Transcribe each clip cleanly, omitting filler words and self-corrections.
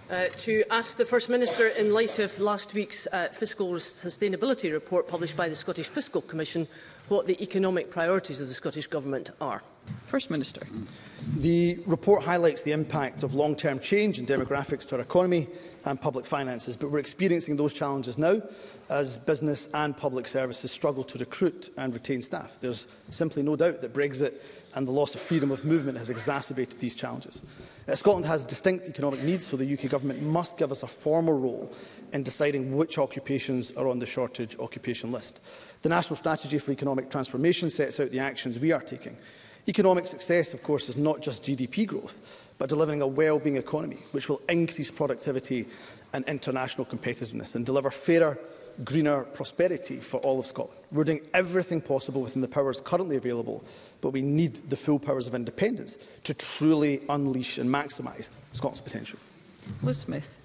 To ask the First Minister, in light of last week's fiscal sustainability report published by the Scottish Fiscal Commission, what the economic priorities of the Scottish Government are. First Minister. The report highlights the impact of long-term change in demographics to our economy and public finances, but we're experiencing those challenges now as business and public services struggle to recruit and retain staff. There's simply no doubt that Brexit and the loss of freedom of movement has exacerbated these challenges. Scotland has distinct economic needs, so the UK Government must give us a formal role in deciding which occupations are on the shortage occupation list. The National Strategy for Economic Transformation sets out the actions we are taking. Economic success, of course, is not just GDP growth, but delivering a well-being economy, which will increase productivity and international competitiveness and deliver fairer, greener prosperity for all of Scotland. We're doing everything possible within the powers currently available, but we need the full powers of independence to truly unleash and maximise Scotland's potential. Liz Smith.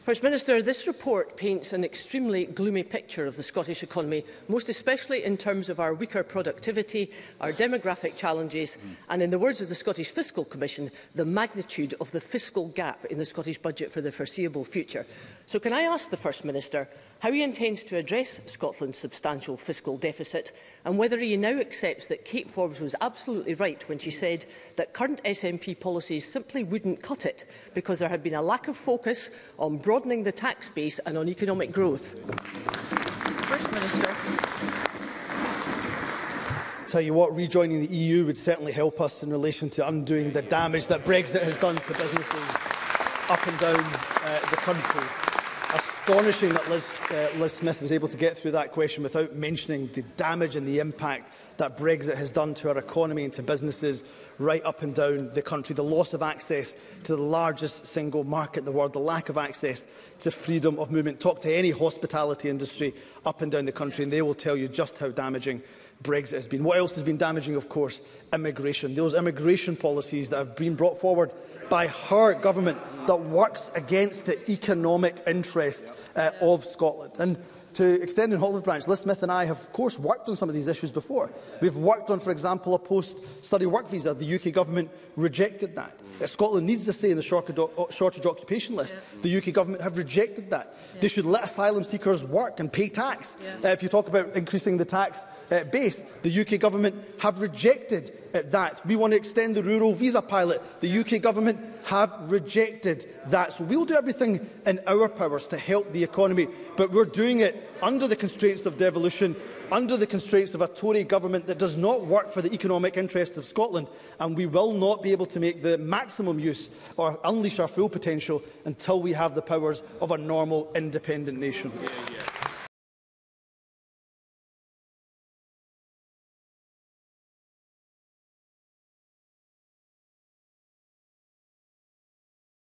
First Minister, this report paints an extremely gloomy picture of the Scottish economy, most especially in terms of our weaker productivity, our demographic challenges and, in the words of the Scottish Fiscal Commission, the magnitude of the fiscal gap in the Scottish budget for the foreseeable future. So can I ask the First Minister how he intends to address Scotland's substantial fiscal deficit and whether he now accepts that Kate Forbes was absolutely right when she said that current SNP policies simply wouldn't cut it because there had been a lack of focus on broadening the tax base and on economic growth. First Minister. Tell you what, rejoining the EU would certainly help us in relation to undoing the damage that Brexit has done to businesses up and down the country. Astonishing that Liz Smith was able to get through that question without mentioning the damage and the impact that Brexit has done to our economy and to businesses right up and down the country. The loss of access to the largest single market in the world, the lack of access to freedom of movement. Talk to any hospitality industry up and down the country and they will tell you just how damaging Brexit has been. What else has been damaging, of course? Immigration. Those immigration policies that have been brought forward by her government that works against the economic interest of Scotland. And to extend in Olive Branch, Liz Smith and I have, of course, worked on some of these issues before. We've worked on, for example, a post-study work visa. The UK Government rejected that. Scotland needs to say in the shortage occupation list. The UK Government have rejected that. They should let asylum seekers work and pay tax. If you talk about increasing the tax base, the UK Government have rejected that. We want to extend the rural visa pilot. The UK Government have rejected that. So we'll do everything in our powers to help the economy, but we're doing it under the constraints of devolution, under the constraints of a Tory government that does not work for the economic interests of Scotland, and we will not be able to make the maximum use or unleash our full potential until we have the powers of a normal, independent nation.